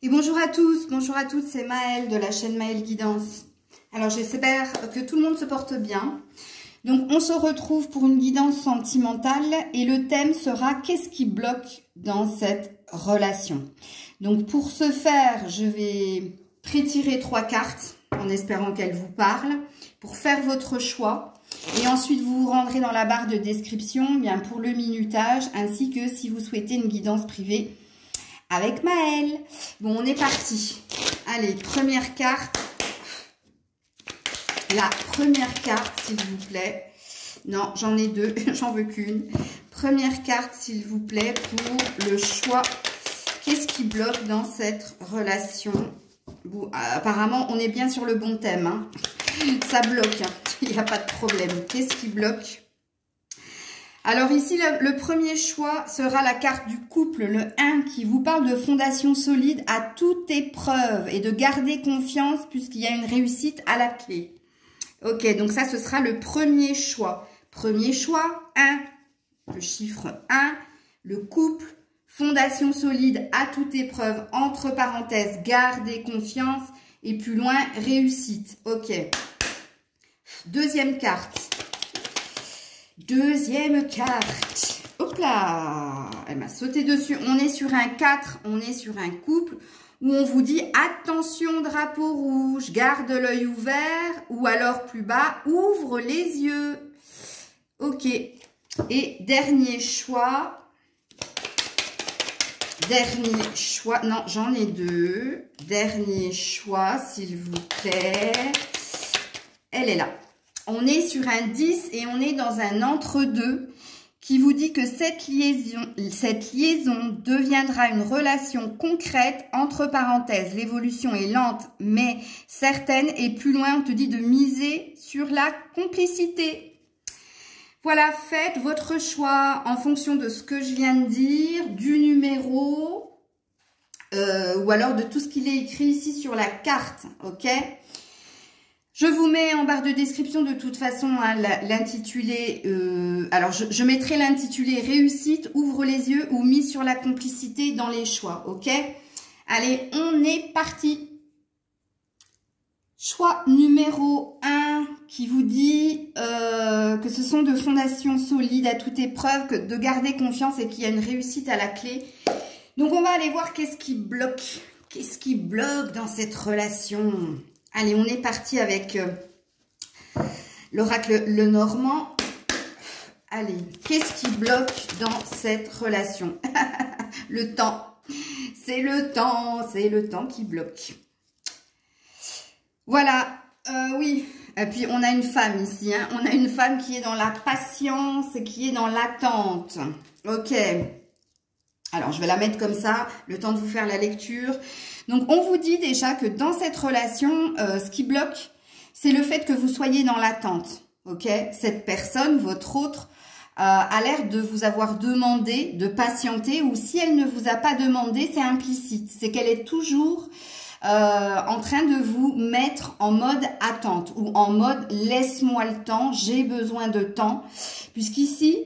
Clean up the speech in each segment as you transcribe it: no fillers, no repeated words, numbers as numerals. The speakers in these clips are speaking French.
Et bonjour à tous, bonjour à toutes, c'est Maëlle de la chaîne Maëlle Guidance. Alors j'espère que tout le monde se porte bien. Donc on se retrouve pour une guidance sentimentale et le thème sera qu'est-ce qui bloque dans cette relation. Donc pour ce faire, je vais prétirer 3 cartes en espérant qu'elles vous parlent pour faire votre choix. Et ensuite vous vous rendrez dans la barre de description bien pour le minutage ainsi que si vous souhaitez une guidance privée avec Maëlle. Bon, on est parti. Allez, première carte. La première carte, s'il vous plaît. Non, j'en ai 2, j'en veux qu'une. Première carte, s'il vous plaît, pour le choix. Qu'est-ce qui bloque dans cette relation? Bon, apparemment, on est bien sur le bon thème. Hein. Ça bloque, hein. Il n'y a pas de problème. Qu'est-ce qui bloque? Alors ici, le premier choix sera la carte du couple, le 1, qui vous parle de fondation solide à toute épreuve et de garder confiance puisqu'il y a une réussite à la clé. Ok, donc ça, ce sera le premier choix. Premier choix, 1, le chiffre 1, le couple, fondation solide à toute épreuve, entre parenthèses, garder confiance et plus loin, réussite. Ok. Deuxième carte. Deuxième carte. Hop là, elle m'a sauté dessus. On est sur un 4, on est sur un couple où on vous dit attention drapeau rouge, garde l'œil ouvert ou alors plus bas, ouvre les yeux. Ok. Et dernier choix. Dernier choix. Non, j'en ai 2. Dernier choix, s'il vous plaît. Elle est là. On est sur un 10 et on est dans un entre-deux qui vous dit que cette liaison deviendra une relation concrète, entre parenthèses. L'évolution est lente mais certaine et plus loin on te dit de miser sur la complicité. Voilà, faites votre choix en fonction de ce que je viens de dire, du numéro ou alors de tout ce qu'il est écrit ici sur la carte, ok ? Je vous mets en barre de description de toute façon hein, l'intitulé, alors je mettrai l'intitulé réussite, ouvre les yeux ou mise sur la complicité dans les choix, ok? Allez, on est parti. Choix numéro 1 qui vous dit que ce sont de fondations solides à toute épreuve, que de garder confiance et qu'il y a une réussite à la clé. Donc on va aller voir qu'est-ce qui bloque. Qu'est-ce qui bloque dans cette relation? Allez, on est parti avec l'oracle Lenormand. Allez, qu'est-ce qui bloque dans cette relation? Le temps. C'est le temps qui bloque. Voilà, oui. Et puis, on a une femme ici. Hein. On a une femme qui est dans la patience et qui est dans l'attente. Ok. Alors, je vais la mettre comme ça, le temps de vous faire la lecture. Donc, on vous dit déjà que dans cette relation, ce qui bloque, c'est le fait que vous soyez dans l'attente. Ok? Cette personne, votre autre, a l'air de vous avoir demandé de patienter ou si elle ne vous a pas demandé, c'est implicite. C'est qu'elle est toujours en train de vous mettre en mode attente ou en mode laisse-moi le temps, j'ai besoin de temps. Puisqu'ici,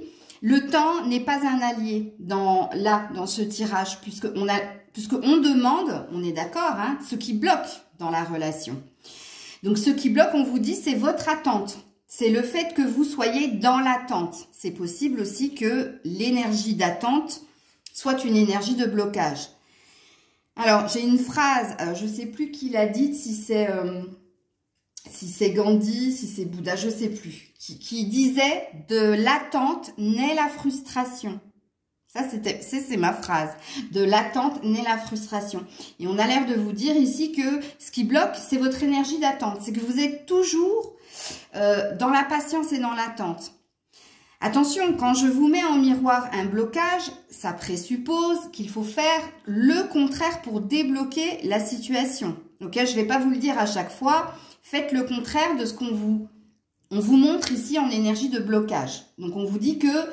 le temps n'est pas un allié dans ce tirage, puisqu'on demande, on est d'accord, hein, ce qui bloque dans la relation. Donc, ce qui bloque, on vous dit, c'est votre attente. C'est le fait que vous soyez dans l'attente. C'est possible aussi que l'énergie d'attente soit une énergie de blocage. Alors, j'ai une phrase, je ne sais plus qui l'a dite, si c'est Gandhi, si c'est Bouddha, je ne sais plus, qui disait « de l'attente naît la frustration ». Ça, c'est ma phrase. De l'attente naît la frustration. Et on a l'air de vous dire ici que ce qui bloque, c'est votre énergie d'attente. C'est que vous êtes toujours dans la patience et dans l'attente. Attention, quand je vous mets en miroir un blocage, ça présuppose qu'il faut faire le contraire pour débloquer la situation. Ok, je ne vais pas vous le dire à chaque fois. Faites le contraire de ce qu'on vous montre ici en énergie de blocage. Donc, on vous dit que,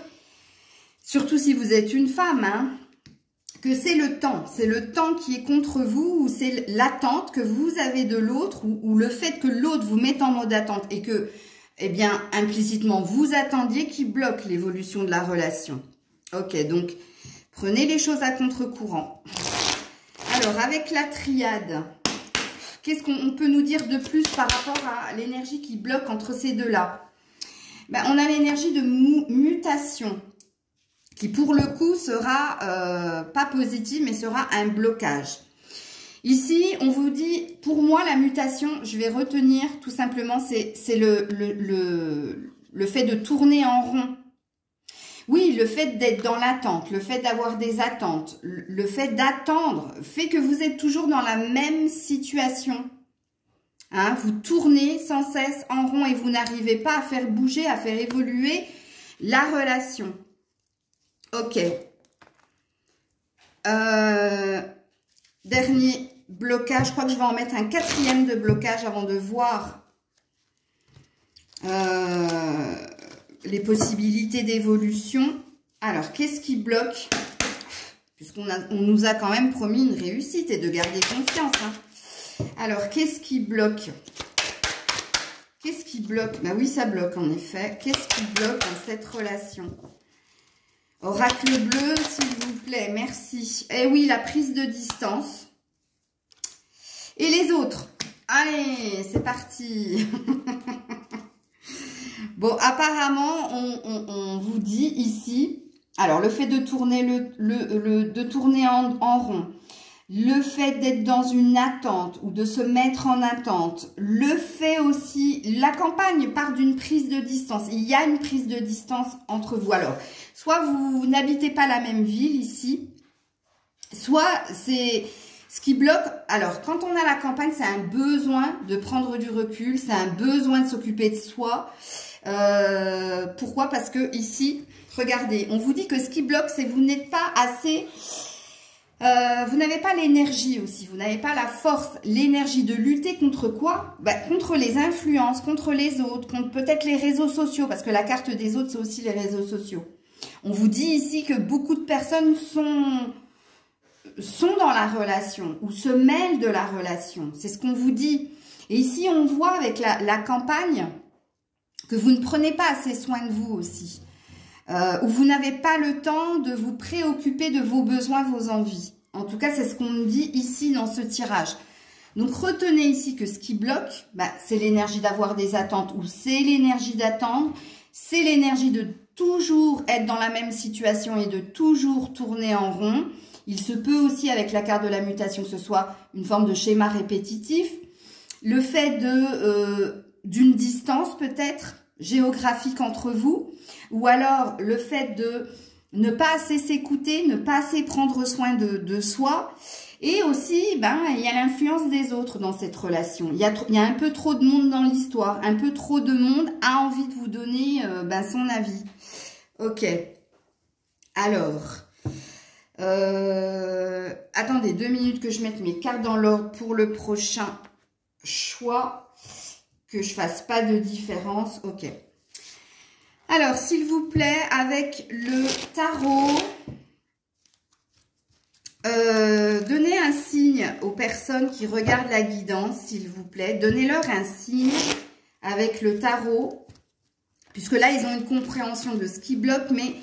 surtout si vous êtes une femme, hein, que c'est le temps qui est contre vous ou c'est l'attente que vous avez de l'autre ou le fait que l'autre vous mette en mode attente et que, eh bien, implicitement, vous attendiez qui bloque l'évolution de la relation. Ok, donc, prenez les choses à contre-courant. Alors, avec la triade, qu'est-ce qu'on peut nous dire de plus par rapport à l'énergie qui bloque entre ces deux-là? Ben, on a l'énergie de mutation, qui pour le coup sera pas positive, mais sera un blocage. Ici, on vous dit, pour moi, la mutation, je vais retenir tout simplement, c'est le fait de tourner en rond. Oui, le fait d'être dans l'attente, le fait d'avoir des attentes, le fait d'attendre fait que vous êtes toujours dans la même situation. Hein, vous tournez sans cesse en rond et vous n'arrivez pas à faire bouger, à faire évoluer la relation. Ok. Dernier blocage, je crois que je vais en mettre un 4e de blocage avant de voir les possibilités d'évolution. Alors, qu'est-ce qui bloque? Puisqu'on nous a quand même promis une réussite et de garder confiance. Hein. Alors, qu'est-ce qui bloque? Qu'est-ce qui bloque? Ben oui, ça bloque en effet. Qu'est-ce qui bloque dans cette relation? Oracle bleu, s'il vous plaît, merci. Eh oui, la prise de distance. Et les autres? Allez, c'est parti. Bon, apparemment, on vous dit ici, alors le fait de tourner, de tourner en rond, le fait d'être dans une attente ou de se mettre en attente, le fait aussi, la campagne part d'une prise de distance. Il y a une prise de distance entre vous. Alors, soit vous n'habitez pas la même ville ici, soit c'est ce qui bloque. Alors, quand on a la campagne, c'est un besoin de prendre du recul, c'est un besoin de s'occuper de soi. Pourquoi? Parce que ici, regardez, on vous dit que ce qui bloque, c'est que vous n'êtes pas assez... vous n'avez pas l'énergie aussi, vous n'avez pas la force, l'énergie de lutter contre quoi? Ben, contre les influences, contre les autres, contre peut-être les réseaux sociaux, parce que la carte des autres, c'est aussi les réseaux sociaux. On vous dit ici que beaucoup de personnes sont dans la relation ou se mêlent de la relation. C'est ce qu'on vous dit. Et ici, on voit avec la campagne que vous ne prenez pas assez soin de vous aussi. Où vous n'avez pas le temps de vous préoccuper de vos besoins, vos envies. En tout cas, c'est ce qu'on me dit ici dans ce tirage. Donc, retenez ici que ce qui bloque, bah, c'est l'énergie d'avoir des attentes ou c'est l'énergie d'attendre. C'est l'énergie de toujours être dans la même situation et de toujours tourner en rond. Il se peut aussi, avec la carte de la mutation, que ce soit une forme de schéma répétitif. Le fait d'une distance peut-être géographique entre vous, ou alors le fait de ne pas assez s'écouter, ne pas assez prendre soin de soi, et aussi ben il y a l'influence des autres dans cette relation. Il y a un peu trop de monde dans l'histoire, un peu trop de monde a envie de vous donner son avis. Ok, alors attendez 2 minutes que je mette mes cartes dans l'ordre pour le prochain choix, que je fasse pas de différence. Ok. Alors, s'il vous plaît, avec le tarot, donnez un signe aux personnes qui regardent la guidance, s'il vous plaît. Donnez-leur un signe avec le tarot, puisque là, ils ont une compréhension de ce qui bloque, mais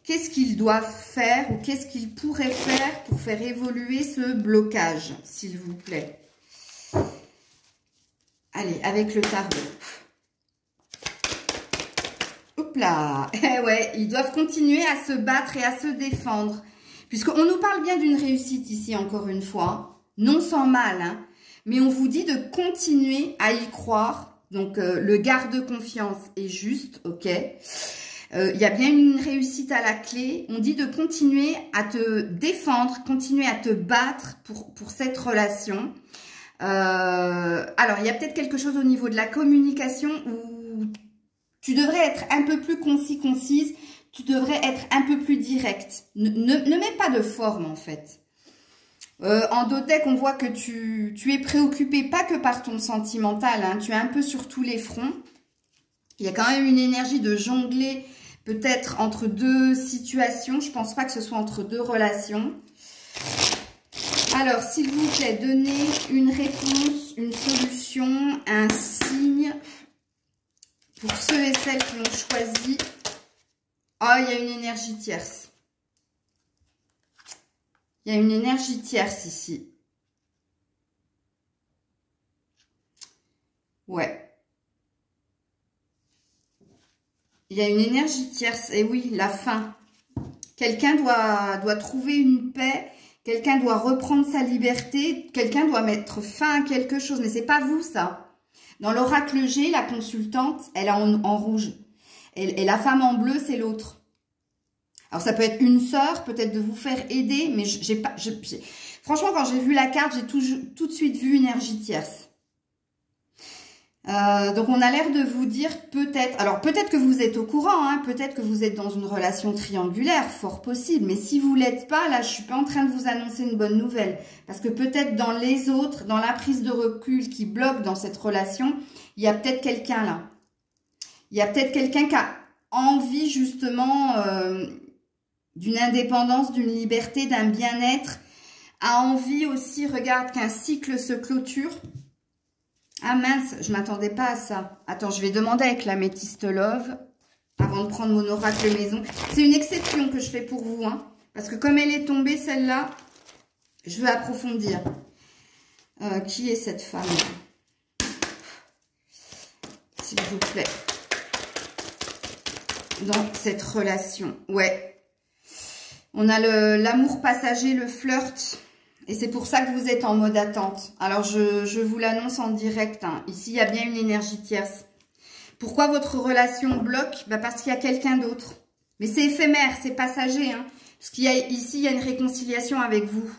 qu'est-ce qu'ils doivent faire ou qu'est-ce qu'ils pourraient faire pour faire évoluer ce blocage, s'il vous plaît. Allez, avec le tarot. Hop là. Eh ouais, ils doivent continuer à se battre et à se défendre. Puisqu'on nous parle bien d'une réussite ici, encore une fois. Non sans mal, hein. Mais on vous dit de continuer à y croire. Donc, le garde confiance est juste, ok. Il y a bien une réussite à la clé. On dit de continuer à te défendre, continuer à te battre pour cette relation. Alors, il y a peut-être quelque chose au niveau de la communication où tu devrais être un peu plus concis, concise. Tu devrais être un peu plus direct. Ne mets pas de forme, en fait. En Dotec, on voit que tu es préoccupé pas que par ton sentimental. Hein, tu es un peu sur tous les fronts. Il y a quand même une énergie de jongler, peut-être entre deux situations. Je pense pas que ce soit entre deux relations. Alors, s'il vous plaît, donnez une réponse, une solution, un signe pour ceux et celles qui ont choisi. Oh, il y a une énergie tierce. Il y a une énergie tierce ici. Ouais. Il y a une énergie tierce. Et oui, la fin. Quelqu'un doit trouver une paix. Quelqu'un doit reprendre sa liberté. Quelqu'un doit mettre fin à quelque chose. Mais c'est pas vous, ça. Dans l'oracle G, la consultante, elle est en rouge. Et la femme en bleu, c'est l'autre. Alors, ça peut être une sœur, peut-être de vous faire aider. Mais franchement, quand j'ai vu la carte, j'ai tout de suite vu une énergie tierce. Donc, on a l'air de vous dire peut-être... Alors, peut-être que vous êtes au courant, hein, peut-être que vous êtes dans une relation triangulaire, fort possible. Mais si vous ne l'êtes pas, là, je suis pas en train de vous annoncer une bonne nouvelle. Parce que peut-être dans les autres, dans la prise de recul qui bloque dans cette relation, il y a peut-être quelqu'un là. Il y a peut-être quelqu'un qui a envie, justement, d'une indépendance, d'une liberté, d'un bien-être. A envie aussi, regarde, qu'un cycle se clôture. Ah mince, je m'attendais pas à ça. Attends, je vais demander avec l'améthyste love avant de prendre mon oracle maison. C'est une exception que je fais pour vous, hein, parce que comme elle est tombée, celle-là, je veux approfondir. Qui est cette femme? S'il vous plaît. Dans cette relation. Ouais. On a l'amour passager, le flirt. Et c'est pour ça que vous êtes en mode attente. Alors, je vous l'annonce en direct. Hein. Ici, il y a bien une énergie tierce. Pourquoi votre relation bloque? Bah parce qu'il y a quelqu'un d'autre. Mais c'est éphémère, c'est passager. Hein. Parce qu'ici, il y a une réconciliation avec vous.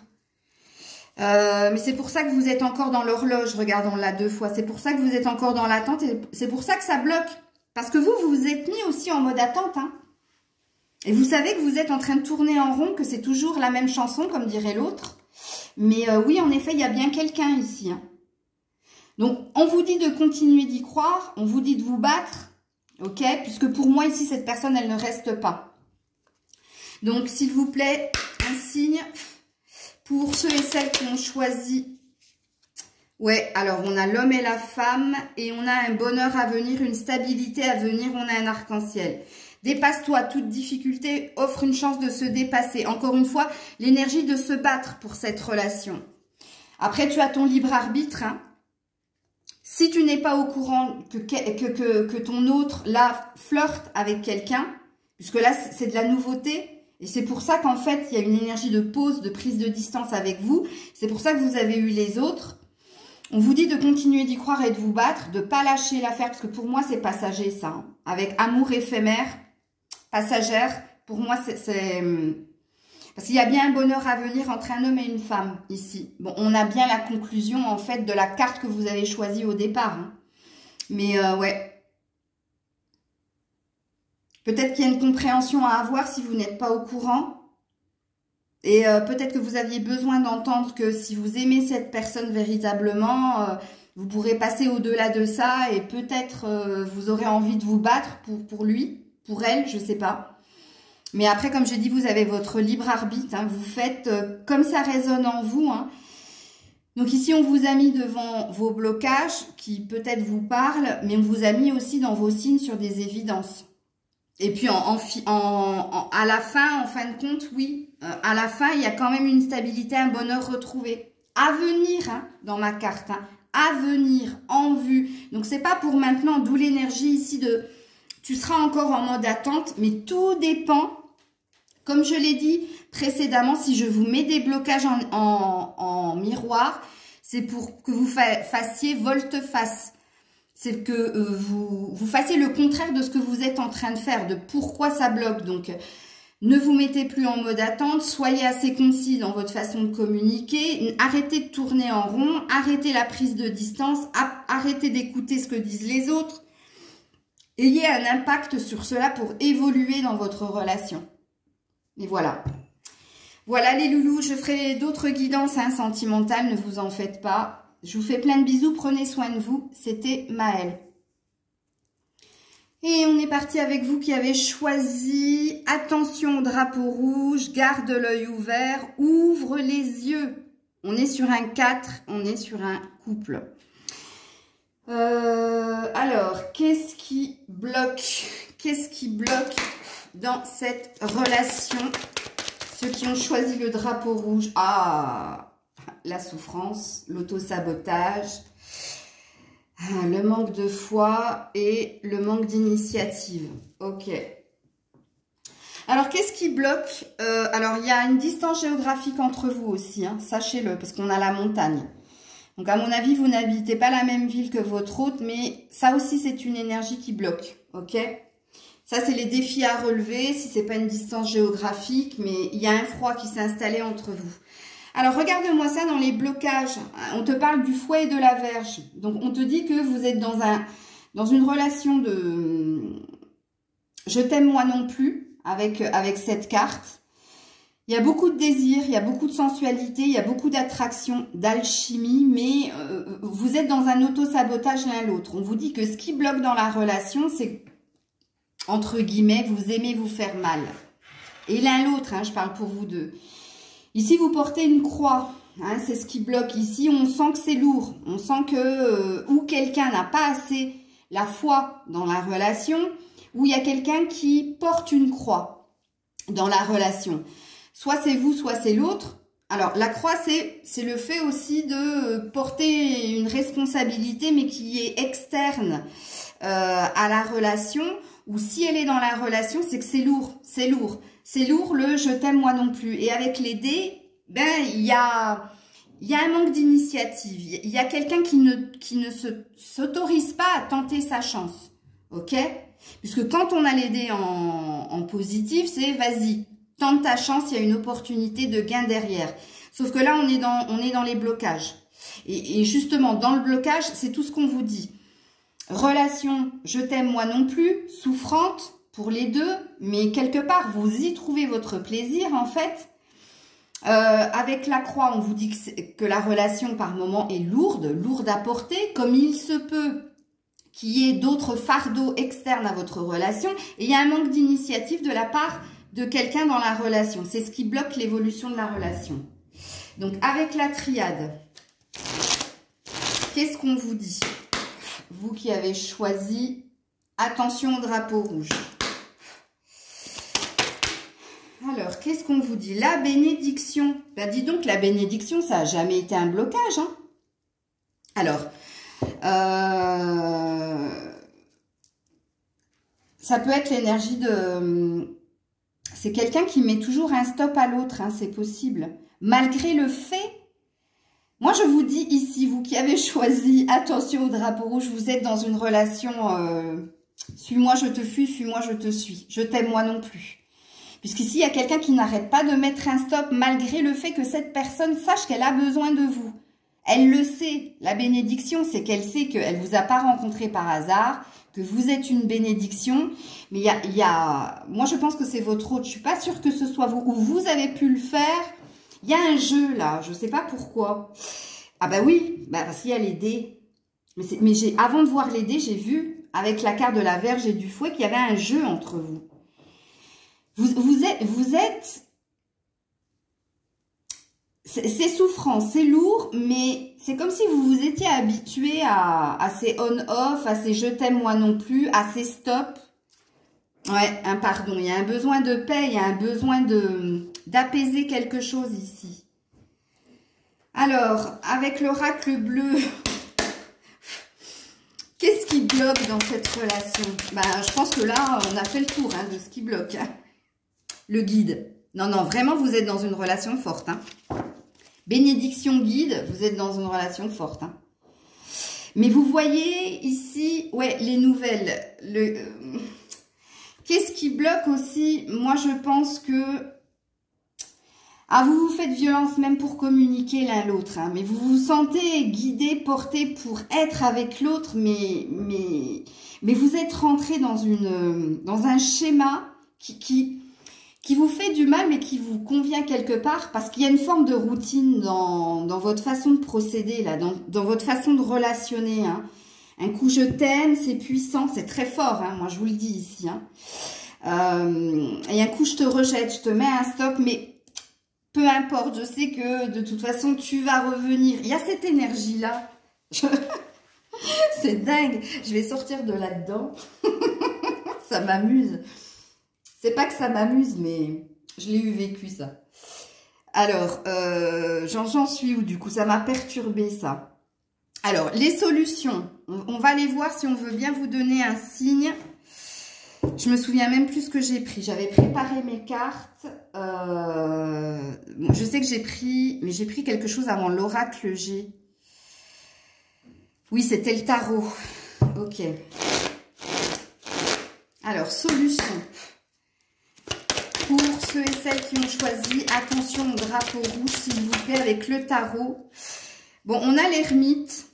Mais c'est pour ça que vous êtes encore dans l'horloge. Regardons-la 2 fois. C'est pour ça que vous êtes encore dans l'attente. Et c'est pour ça que ça bloque. Parce que vous vous êtes mis aussi en mode attente. Hein. Et vous savez que vous êtes en train de tourner en rond, que c'est toujours la même chanson, comme dirait l'autre. Mais oui, en effet, il y a bien quelqu'un ici. Hein. Donc, on vous dit de continuer d'y croire. On vous dit de vous battre. Ok? Puisque pour moi, ici, cette personne, elle ne reste pas. Donc, s'il vous plaît, un signe pour ceux et celles qui ont choisi. Ouais, alors, on a l'homme et la femme. Et on a un bonheur à venir, une stabilité à venir. On a un arc-en-ciel. Dépasse-toi, toute difficulté offre une chance de se dépasser. Encore une fois, l'énergie de se battre pour cette relation. Après, tu as ton libre arbitre. Hein. Si tu n'es pas au courant que ton autre, là, flirte avec quelqu'un, puisque là, c'est de la nouveauté, et c'est pour ça qu'en fait, il y a une énergie de pause, de prise de distance avec vous. C'est pour ça que vous avez eu les autres. On vous dit de continuer d'y croire et de vous battre, de ne pas lâcher l'affaire, parce que pour moi, c'est passager, ça. Hein. Avec amour éphémère, passagère, pour moi, c'est... Parce qu'il y a bien un bonheur à venir entre un homme et une femme, ici. Bon, on a bien la conclusion, en fait, de la carte que vous avez choisie au départ. Hein. Mais, ouais. Peut-être qu'il y a une compréhension à avoir si vous n'êtes pas au courant. Et peut-être que vous aviez besoin d'entendre que si vous aimez cette personne véritablement, vous pourrez passer au-delà de ça. Et peut-être vous aurez envie de vous battre pour lui. Pour elle, je ne sais pas. Mais après, comme j'ai dit, vous avez votre libre arbitre. Hein, vous faites comme ça résonne en vous. Hein. Donc ici, on vous a mis devant vos blocages qui peut-être vous parlent, mais on vous a mis aussi dans vos signes sur des évidences. Et puis à la fin, en fin de compte, oui, à la fin, il y a quand même une stabilité, un bonheur retrouvé. À venir, hein, dans ma carte, hein, à venir, en vue. Donc c'est pas pour maintenant, d'où l'énergie ici de... Tu seras encore en mode attente, mais tout dépend. Comme je l'ai dit précédemment, si je vous mets des blocages en miroir, c'est pour que vous fassiez volte-face. C'est que vous fassiez le contraire de ce que vous êtes en train de faire, de pourquoi ça bloque. Donc, ne vous mettez plus en mode attente, soyez assez concis dans votre façon de communiquer, arrêtez de tourner en rond, arrêtez la prise de distance, arrêtez d'écouter ce que disent les autres. Ayez un impact sur cela pour évoluer dans votre relation. Et voilà. Voilà les loulous, je ferai d'autres guidances sentimentales, ne vous en faites pas. Je vous fais plein de bisous, prenez soin de vous. C'était Maëlle. Et on est parti avec vous qui avez choisi. Attention au drapeau rouge, garde l'œil ouvert, ouvre les yeux. On est sur un 4, on est sur un couple. Alors, qu'est-ce qui bloque? Qu'est-ce qui bloque dans cette relation, Ceux qui ont choisi le drapeau rouge. Ah, la souffrance, l'auto-sabotage, le manque de foi et le manque d'initiative. Ok. Alors, qu'est-ce qui bloque? Alors, il y a une distance géographique entre vous aussi, hein, sachez-le, parce qu'on a la montagne. Donc, à mon avis, vous n'habitez pas la même ville que votre hôte, mais ça aussi, c'est une énergie qui bloque, ok? Ça, c'est les défis à relever, si c'est pas une distance géographique, mais il y a un froid qui s'est installé entre vous. Alors, regarde-moi ça dans les blocages. On te parle du fouet et de la verge. Donc, on te dit que vous êtes dans une relation de « je t'aime moi non plus », avec cette carte. Il y a beaucoup de désir, il y a beaucoup de sensualité, il y a beaucoup d'attraction, d'alchimie, mais vous êtes dans un auto-sabotage l'un l'autre. On vous dit que ce qui bloque dans la relation, c'est, entre guillemets, vous aimez vous faire mal. Et l'un l'autre, hein, je parle pour vous deux. Ici, vous portez une croix, hein, c'est ce qui bloque. Ici, on sent que c'est lourd, on sent que ou quelqu'un n'a pas assez la foi dans la relation, ou il y a quelqu'un qui porte une croix dans la relation. Soit c'est vous, soit c'est l'autre. Alors, la croix, c'est le fait aussi de porter une responsabilité, mais qui est externe à la relation. Ou si elle est dans la relation, c'est que c'est lourd, c'est lourd. C'est lourd le « je t'aime moi non plus ». Et avec les dés, ben, il y a un manque d'initiative. Il y a quelqu'un qui ne s'autorise pas à tenter sa chance. Ok? Puisque quand on a les dés en positif, c'est vas-y, tente ta chance, il y a une opportunité de gain derrière. Sauf que là, on est dans les blocages. Et justement, dans le blocage, c'est tout ce qu'on vous dit. Relation, je t'aime moi non plus, souffrante pour les deux, mais quelque part, vous y trouvez votre plaisir en fait. Avec la croix, on vous dit que la relation par moment est lourde à porter, comme il se peut qu'il y ait d'autres fardeaux externes à votre relation. Et il y a un manque d'initiative de la part de quelqu'un dans la relation. C'est ce qui bloque l'évolution de la relation. Donc, avec la triade, qu'est-ce qu'on vous dit? Vous qui avez choisi, attention au drapeau rouge. Alors, qu'est-ce qu'on vous dit? La bénédiction. Ben, dis donc, la bénédiction, ça n'a jamais été un blocage. Hein. Alors, ça peut être l'énergie de... C'est quelqu'un qui met toujours un stop à l'autre, hein, c'est possible. Malgré le fait... Moi, je vous dis ici, vous qui avez choisi, attention au drapeau rouge, vous êtes dans une relation... suis-moi, je te fuis, suis-moi, je te suis. Je t'aime, moi non plus. Puisqu'ici, il y a quelqu'un qui n'arrête pas de mettre un stop, malgré le fait que cette personne sache qu'elle a besoin de vous. Elle le sait. La bénédiction, c'est qu'elle sait qu'elle ne vous a pas rencontré par hasard, que vous êtes une bénédiction. Mais moi, je pense que c'est votre hôte. Je ne suis pas sûre que ce soit vous. Ou vous avez pu le faire. Il y a un jeu, là. Je ne sais pas pourquoi. Ah bah oui, bah parce qu'il y a les dés. Mais avant de voir les dés, j'ai vu, avec la carte de la Vierge et du fouet, qu'il y avait un jeu entre vous. Vous êtes... C'est souffrant, c'est lourd, mais c'est comme si vous vous étiez habitué à ces on-off, à ces je t'aime moi non plus, à ces stops. Ouais, un pardon, il y a un besoin de paix, il y a un besoin d'apaiser quelque chose ici. Alors, avec l'oracle bleu, qu'est-ce qui bloque dans cette relation? Ben, je pense que là, on a fait le tour hein, de ce qui bloque. Hein. Le guide. Non, non, vraiment, vous êtes dans une relation forte. Hein. Bénédiction guide, vous êtes dans une relation forte. Hein. Mais vous voyez ici, ouais, les nouvelles. Qu'est-ce qui bloque aussi? Moi, je pense que... Ah, vous vous faites violence même pour communiquer l'un l'autre. Hein, mais vous vous sentez guidé, porté pour être avec l'autre. Mais vous êtes rentré dans un schéma qui vous fait du mal, mais qui vous convient quelque part, parce qu'il y a une forme de routine dans votre façon de procéder, là, dans votre façon de relationner. Hein. Un coup, je t'aime, c'est puissant, c'est très fort, hein, moi je vous le dis ici. Hein. Et un coup, je te rejette, je te mets un stop, mais peu importe, je sais que de toute façon, tu vas revenir. Il y a cette énergie-là. C'est dingue, je vais sortir de là-dedans. Ça m'amuse. C'est pas que ça m'amuse, mais Je l'ai eu vécu, ça. Alors, j'en suis où, du coup? Ça m'a perturbé, ça. Alors, les solutions. On va les voir si on veut bien vous donner un signe. Je me souviens même plus ce que j'ai pris. J'avais préparé mes cartes. Bon, je sais que j'ai pris... Mais j'ai pris quelque chose avant l'oracle G. Oui, c'était le tarot. Ok. Alors, solution. Pour ceux et celles qui ont choisi, attention au drapeau rouge, s'il vous plaît, avec le tarot. Bon, on a l'ermite.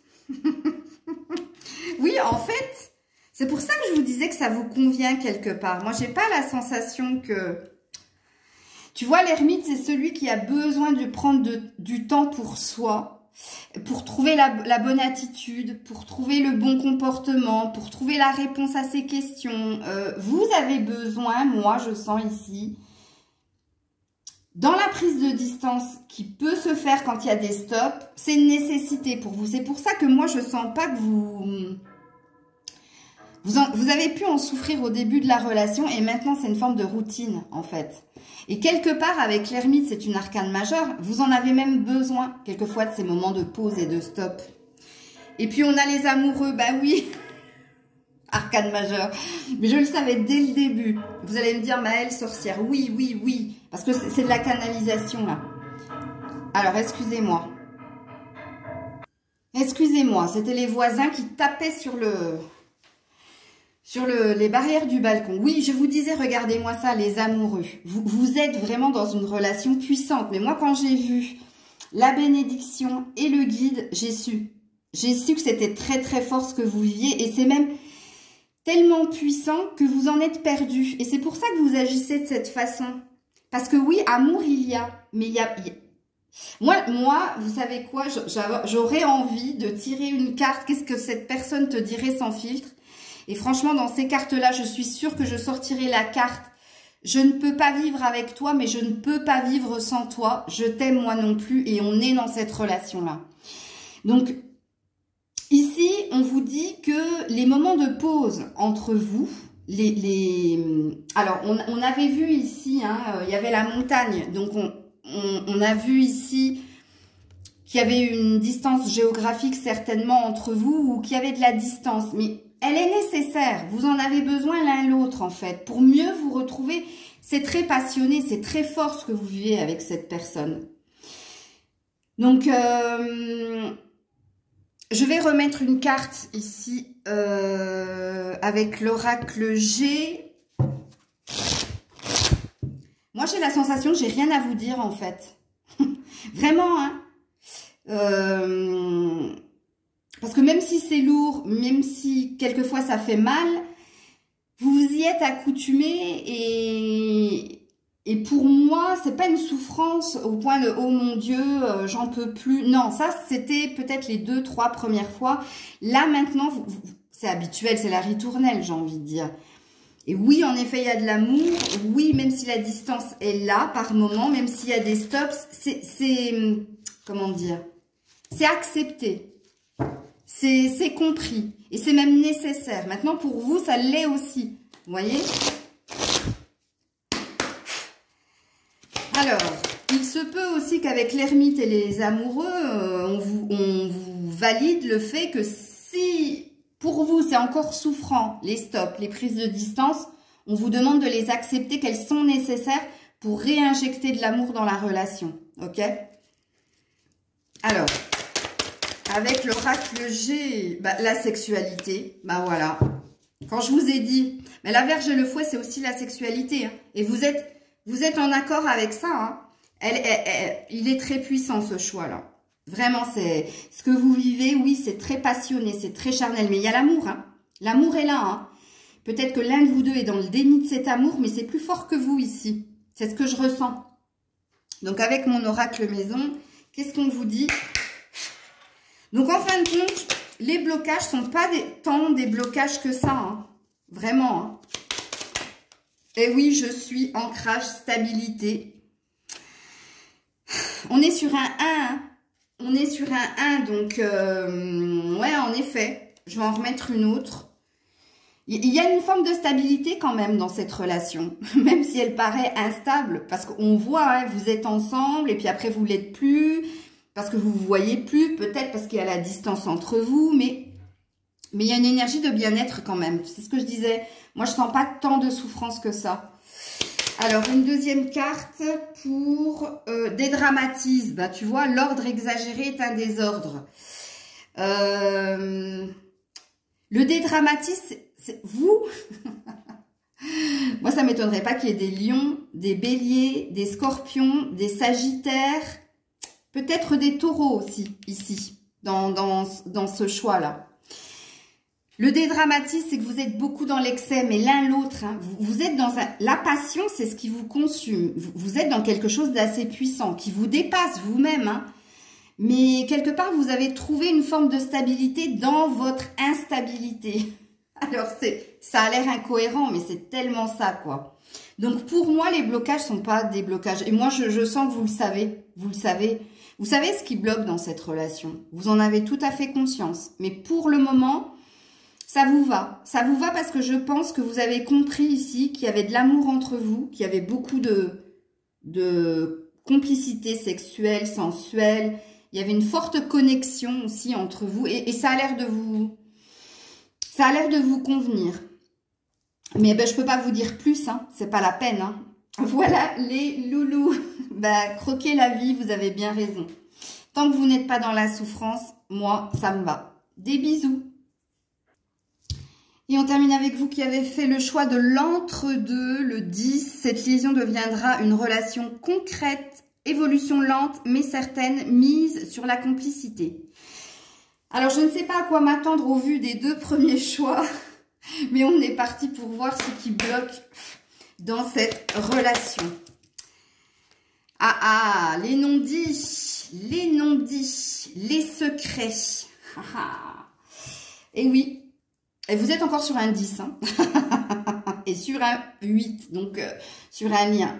Oui, en fait, c'est pour ça que je vous disais que ça vous convient quelque part. Moi, j'ai pas la sensation que... Tu vois, l'ermite, c'est celui qui a besoin de prendre du temps pour soi, pour trouver la bonne attitude, pour trouver le bon comportement, pour trouver la réponse à ses questions. Vous avez besoin, moi, je sens ici, dans la prise de distance qui peut se faire quand il y a des stops, c'est une nécessité pour vous. C'est pour ça que moi, je sens pas que vous avez pu en souffrir au début de la relation et maintenant, c'est une forme de routine, en fait. Et quelque part, avec l'ermite, c'est une arcane majeure. Vous en avez même besoin, quelquefois, de ces moments de pause et de stop. Et puis, on a les amoureux. Bah oui, arcane majeure. Mais je le savais dès le début. Vous allez me dire, Maëlle, sorcière. Oui, oui, oui. Parce que c'est de la canalisation, là. Alors, excusez-moi. Excusez-moi, c'était les voisins qui tapaient sur les barrières du balcon. Oui, je vous disais, regardez-moi ça, les amoureux. Vous êtes vraiment dans une relation puissante. Mais moi, quand j'ai vu la bénédiction et le guide, j'ai su. J'ai su que c'était très, très fort ce que vous viviez. Et c'est même tellement puissant que vous en êtes perdu. Et c'est pour ça que vous agissez de cette façon. Parce que oui, amour, il y a. Mais il y a... Moi, vous savez quoi? J'aurais envie de tirer une carte. Qu'est-ce que cette personne te dirait sans filtre? Et franchement, dans ces cartes-là, je suis sûre que je sortirai la carte. Je ne peux pas vivre avec toi, mais je ne peux pas vivre sans toi. Je t'aime moi non plus et on est dans cette relation-là. Donc, ici, on vous dit que les moments de pause entre vous, alors, on avait vu ici, hein, il y avait la montagne. Donc, on a vu ici qu'il y avait une distance géographique certainement entre vous ou qu'il y avait de la distance. Mais elle est nécessaire. Vous en avez besoin l'un l'autre, en fait. Pour mieux vous retrouver, c'est très passionné, c'est très fort ce que vous vivez avec cette personne. Donc, je vais remettre une carte ici avec l'oracle G. Moi, j'ai la sensation que j'ai rien à vous dire, en fait. Vraiment, hein. Parce que même si c'est lourd, même si quelquefois ça fait mal, vous vous y êtes accoutumé et pour moi, c'est pas une souffrance au point de « oh mon Dieu, j'en peux plus ». Non, ça c'était peut-être les 2-3 premières fois. Là maintenant, c'est habituel, c'est la ritournelle, j'ai envie de dire. Et oui, en effet, il y a de l'amour. Oui, même si la distance est là par moment, même s'il y a des stops, c'est comment dire, c'est accepté. C'est compris. Et c'est même nécessaire. Maintenant, pour vous, ça l'est aussi. Vous voyez? Alors, il se peut aussi qu'avec l'ermite et les amoureux, on vous valide le fait que si, pour vous, c'est encore souffrant, les stops, les prises de distance, on vous demande de les accepter, qu'elles sont nécessaires pour réinjecter de l'amour dans la relation. Ok? Alors... avec l'oracle G, bah, la sexualité, bah voilà. Quand je vous ai dit, mais la Vierge et le fouet, c'est aussi la sexualité. Hein. Et vous êtes en accord avec ça. Hein. Il est très puissant ce choix-là. Vraiment, c'est ce que vous vivez, oui, c'est très passionné, c'est très charnel. Mais il y a l'amour. Hein. L'amour est là. Hein. Peut-être que l'un de vous deux est dans le déni de cet amour, mais c'est plus fort que vous ici. C'est ce que je ressens. Donc avec mon oracle maison, qu'est-ce qu'on vous dit ? Donc, en fin de compte, les blocages ne sont pas tant des blocages que ça. Hein. Vraiment. Hein. Et oui, je suis ancrage, stabilité. On est sur un 1. Hein. On est sur un 1. Donc, ouais, en effet. Je vais en remettre une autre. Il y a une forme de stabilité quand même dans cette relation, même si elle paraît instable, parce qu'on voit, hein, vous êtes ensemble et puis après vous l'êtes plus, parce que vous vous voyez plus, peut-être parce qu'il y a la distance entre vous, mais il y a une énergie de bien-être quand même. C'est ce que je disais. Moi, je sens pas tant de souffrance que ça. Alors, une deuxième carte pour dédramatise. Bah, tu vois, l'ordre exagéré est un désordre. Le dédramatise, c'est vous. Moi, ça ne m'étonnerait pas qu'il y ait des lions, des béliers, des scorpions, des sagittaires, peut-être des taureaux aussi, ici, dans ce choix-là. Le dédramatisme, c'est que vous êtes beaucoup dans l'excès, mais l'un l'autre, hein, vous êtes dans la passion, c'est ce qui vous consume. Vous êtes dans quelque chose d'assez puissant, qui vous dépasse vous-même. Hein. Mais quelque part, vous avez trouvé une forme de stabilité dans votre instabilité. Alors, ça a l'air incohérent, mais c'est tellement ça, quoi. Donc, pour moi, les blocages sont pas des blocages. Et moi, je sens que vous le savez. Vous le savez. Vous savez ce qui bloque dans cette relation. Vous en avez tout à fait conscience. Mais pour le moment... ça vous va. Ça vous va parce que je pense que vous avez compris ici qu'il y avait de l'amour entre vous, qu'il y avait beaucoup de complicité sexuelle, sensuelle. Il y avait une forte connexion aussi entre vous et ça a l'air de vous... ça a l'air de vous convenir. Mais ben, je peux pas vous dire plus, hein. C'est pas la peine. Hein. Voilà les loulous. Ben, croquez la vie, vous avez bien raison. Tant que vous n'êtes pas dans la souffrance, moi, ça me va. Des bisous. Et on termine avec vous qui avez fait le choix de l'entre-deux, le 10. Cette liaison deviendra une relation concrète, évolution lente mais certaine, mise sur la complicité. Alors, je ne sais pas à quoi m'attendre au vu des deux premiers choix, mais on est parti pour voir ce qui bloque dans cette relation. Ah, les non-dits, les secrets. Et oui. Et vous êtes encore sur un 10, hein. Et sur un 8, donc sur un lien.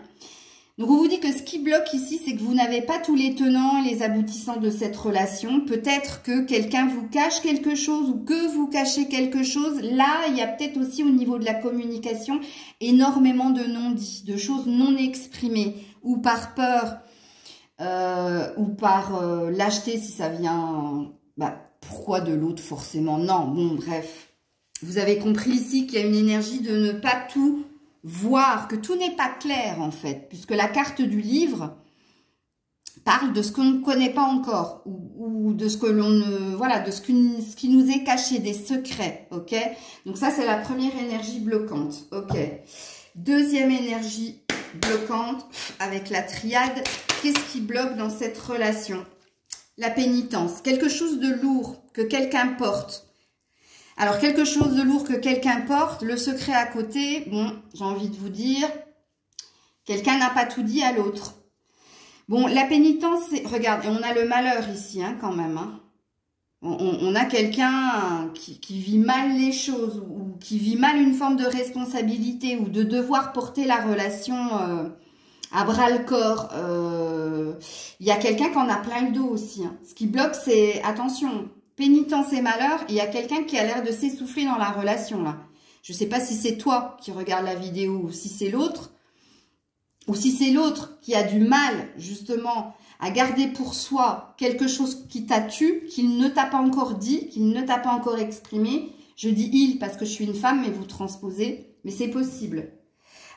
Donc on vous dit que ce qui bloque ici, c'est que vous n'avez pas tous les tenants et les aboutissants de cette relation. Peut-être que quelqu'un vous cache quelque chose ou que vous cachez quelque chose. Là, il y a peut-être aussi au niveau de la communication énormément de non-dits, de choses non exprimées ou par peur ou par lâcheté si ça vient... Bah, pourquoi de l'autre forcément? Non, bon, bref. Vous avez compris ici qu'il y a une énergie de ne pas tout voir, que tout n'est pas clair en fait, puisque la carte du livre parle de ce qu'on ne connaît pas encore, ou de ce que l'on ne... Voilà, de ce qui nous est caché, des secrets, ok? Donc ça, c'est la première énergie bloquante, ok? Deuxième énergie bloquante, avec la triade, qu'est-ce qui bloque dans cette relation? La pénitence, quelque chose de lourd que quelqu'un porte. Alors, quelque chose de lourd que quelqu'un porte, le secret à côté, bon, j'ai envie de vous dire, quelqu'un n'a pas tout dit à l'autre. Bon, la pénitence, c'est, regarde, on a le malheur ici, hein, quand même. Hein. On a quelqu'un qui vit mal les choses, ou qui vit mal une forme de responsabilité, ou de devoir porter la relation à bras-le-corps. Il y a quelqu'un qui en a plein le dos aussi. Hein. Ce qui bloque, c'est, attention, pénitence et malheur, il y a quelqu'un qui a l'air de s'essouffler dans la relation, là. Je ne sais pas si c'est toi qui regarde la vidéo ou si c'est l'autre. Ou si c'est l'autre qui a du mal, justement, à garder pour soi quelque chose qui t'a tué, qu'il ne t'a pas encore dit, qu'il ne t'a pas encore exprimé. Je dis « il » parce que je suis une femme, mais vous transposez. Mais c'est possible.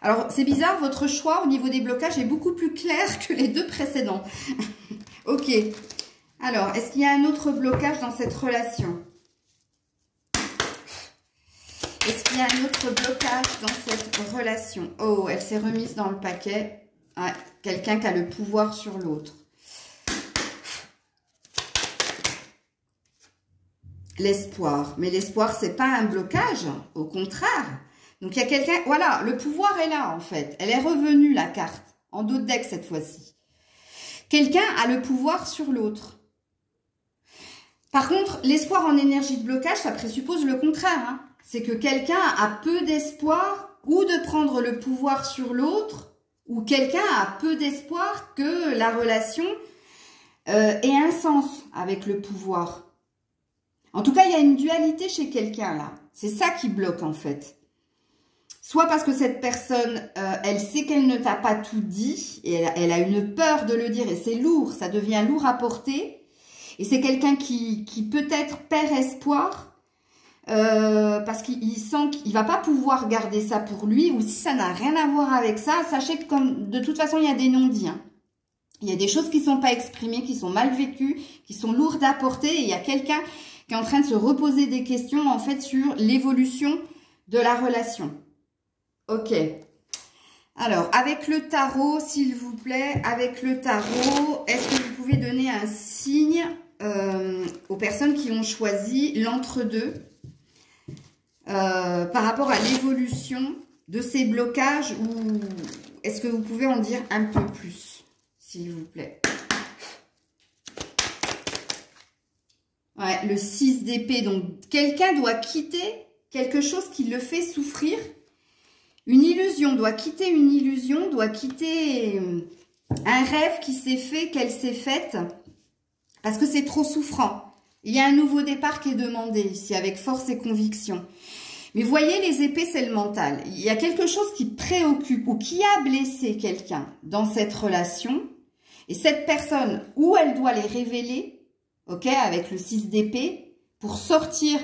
Alors, c'est bizarre, votre choix au niveau des blocages est beaucoup plus clair que les deux précédents. Ok. Alors, est-ce qu'il y a un autre blocage dans cette relation? Est-ce qu'il y a un autre blocage dans cette relation? Oh, elle s'est remise dans le paquet. Ouais, quelqu'un qui a le pouvoir sur l'autre. L'espoir. Mais l'espoir, c'est pas un blocage. Au contraire. Donc, il y a quelqu'un... Voilà, le pouvoir est là, en fait. Elle est revenue, la carte. En dos de deck, cette fois-ci. Quelqu'un a le pouvoir sur l'autre. Par contre, l'espoir en énergie de blocage, ça présuppose le contraire. Hein. C'est que quelqu'un a peu d'espoir ou de prendre le pouvoir sur l'autre, ou quelqu'un a peu d'espoir que la relation ait un sens avec le pouvoir. En tout cas, il y a une dualité chez quelqu'un là. C'est ça qui bloque en fait. Soit parce que cette personne, elle sait qu'elle ne t'a pas tout dit, et elle a une peur de le dire, et c'est lourd, ça devient lourd à porter. Et c'est quelqu'un qui peut-être perd espoir, parce qu'il sent qu'il va pas pouvoir garder ça pour lui, ou si ça n'a rien à voir avec ça, sachez que comme de toute façon, il y a des non-dits. Hein. Il y a des choses qui sont pas exprimées, qui sont mal vécues, qui sont lourdes à porter, et il y a quelqu'un qui est en train de se reposer des questions, en fait, sur l'évolution de la relation. Ok. Alors, avec le tarot, s'il vous plaît, avec le tarot, est-ce que vous pouvez donner un signe aux personnes qui ont choisi l'entre-deux par rapport à l'évolution de ces blocages, ou est-ce que vous pouvez en dire un peu plus, s'il vous plaît? Ouais, le 6 d'épée. Donc, quelqu'un doit quitter quelque chose qui le fait souffrir. Une illusion, doit quitter une illusion, doit quitter un rêve qui s'est fait, qu'elle s'est faite, parce que c'est trop souffrant. Il y a un nouveau départ qui est demandé ici, avec force et conviction. Mais voyez, les épées, c'est le mental. Il y a quelque chose qui préoccupe ou qui a blessé quelqu'un dans cette relation. Et cette personne, où elle doit les révéler, ok, avec le 6 d'épée, pour sortir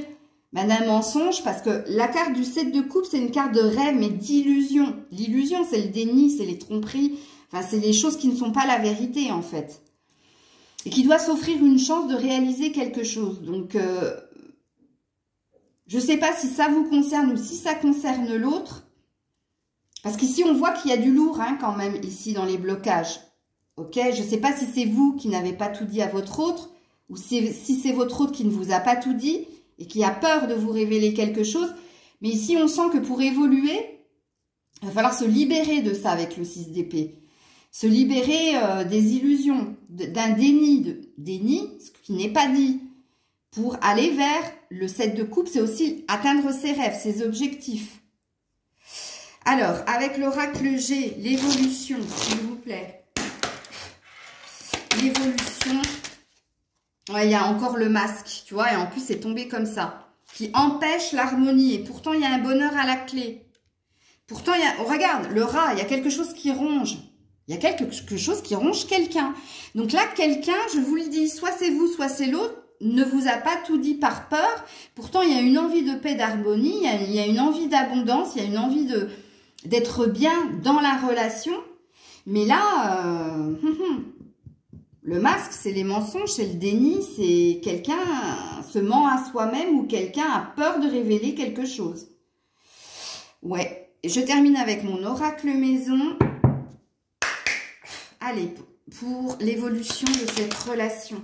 d'un mensonge, parce que la carte du 7 de coupe, c'est une carte de rêve, mais d'illusion. L'illusion, c'est le déni, c'est les tromperies, enfin, c'est les choses qui ne sont pas la vérité, en fait. Et qui doit s'offrir une chance de réaliser quelque chose. Donc, je ne sais pas si ça vous concerne ou si ça concerne l'autre. Parce qu'ici, on voit qu'il y a du lourd, hein, quand même, ici, dans les blocages. Ok, je ne sais pas si c'est vous qui n'avez pas tout dit à votre autre, ou si c'est votre autre qui ne vous a pas tout dit, et qui a peur de vous révéler quelque chose. Mais ici, on sent que pour évoluer, il va falloir se libérer de ça avec le 6 d'épée. Se libérer des illusions, d'un déni, ce qui n'est pas dit, pour aller vers le 7 de coupe. C'est aussi atteindre ses rêves, ses objectifs. Alors, avec l'oracle G, l'évolution, s'il vous plaît. L'évolution. Ouais, il y a encore le masque, tu vois, et en plus, c'est tombé comme ça, qui empêche l'harmonie. Et pourtant, il y a un bonheur à la clé. Pourtant, il y a, oh, regarde, le rat, il y a quelque chose qui ronge. Il y a quelque chose qui ronge quelqu'un. Donc là, quelqu'un, je vous le dis, soit c'est vous, soit c'est l'autre, ne vous a pas tout dit par peur. Pourtant, il y a une envie de paix, d'harmonie, il y a une envie d'abondance, il y a une envie d'être bien dans la relation. Mais là, le masque, c'est les mensonges, c'est le déni, c'est quelqu'un se ment à soi-même ou quelqu'un a peur de révéler quelque chose. Ouais, je termine avec mon oracle maison. Allez, pour l'évolution de cette relation.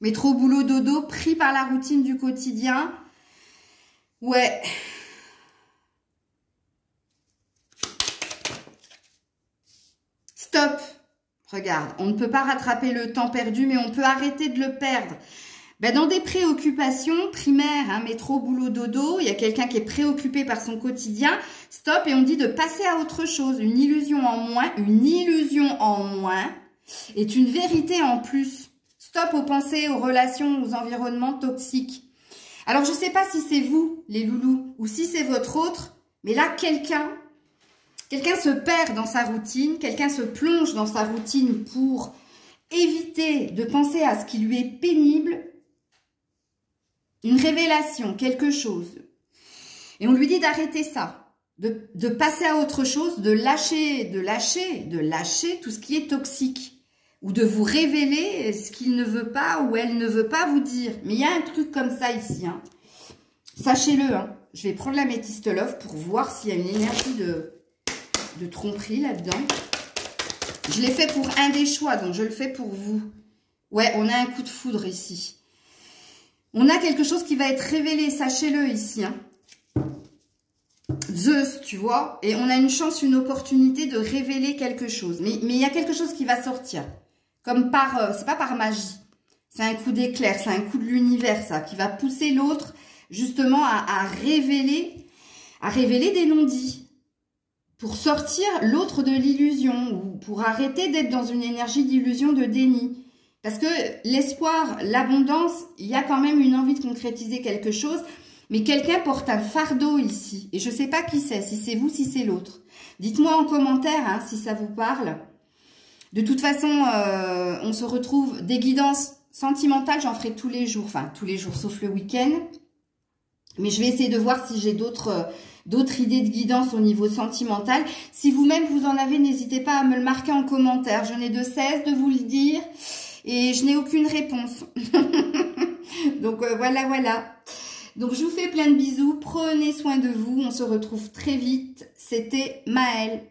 Métro, boulot, dodo, pris par la routine du quotidien. Ouais. Stop. Regarde, on ne peut pas rattraper le temps perdu, mais on peut arrêter de le perdre. Ben, dans des préoccupations primaires, hein, métro, boulot, dodo, il y a quelqu'un qui est préoccupé par son quotidien. Stop, et on dit de passer à autre chose. Une illusion en moins est une vérité en plus. Stop aux pensées, aux relations, aux environnements toxiques. Alors, je ne sais pas si c'est vous, les loulous, ou si c'est votre autre, mais là, quelqu'un se perd dans sa routine, quelqu'un se plonge dans sa routine pour éviter de penser à ce qui lui est pénible, une révélation, quelque chose. Et on lui dit d'arrêter ça, de passer à autre chose, de lâcher tout ce qui est toxique, ou de vous révéler ce qu'il ne veut pas ou elle ne veut pas vous dire. Mais il y a un truc comme ça ici, hein. Sachez-le, hein. Je vais prendre la métiste love pour voir s'il y a une énergie de tromperie là-dedans. Je l'ai fait pour un des choix, donc je le fais pour vous. Ouais, on a un coup de foudre ici. On a quelque chose qui va être révélé, sachez-le ici. Hein. Zeus, tu vois. Et on a une chance, une opportunité de révéler quelque chose. Mais il y a quelque chose qui va sortir. Comme par... c'est pas par magie. C'est un coup d'éclair, c'est un coup de l'univers, ça. Qui va pousser l'autre, justement, à révéler des non-dits. Pour sortir l'autre de l'illusion. Ou pour arrêter d'être dans une énergie d'illusion, de déni. Parce que l'espoir, l'abondance, il y a quand même une envie de concrétiser quelque chose. Mais quelqu'un porte un fardeau ici. Et je ne sais pas qui c'est, si c'est vous, si c'est l'autre. Dites-moi en commentaire hein, si ça vous parle. De toute façon, on se retrouve des guidances sentimentales. J'en ferai tous les jours. Enfin, tous les jours, sauf le week-end. Mais je vais essayer de voir si j'ai d'autres idées de guidance au niveau sentimental. Si vous-même, vous en avez, n'hésitez pas à me le marquer en commentaire. Je n'ai de cesse de vous le dire. Et je n'ai aucune réponse. Donc, voilà. Donc, je vous fais plein de bisous. Prenez soin de vous. On se retrouve très vite. C'était Maëlle.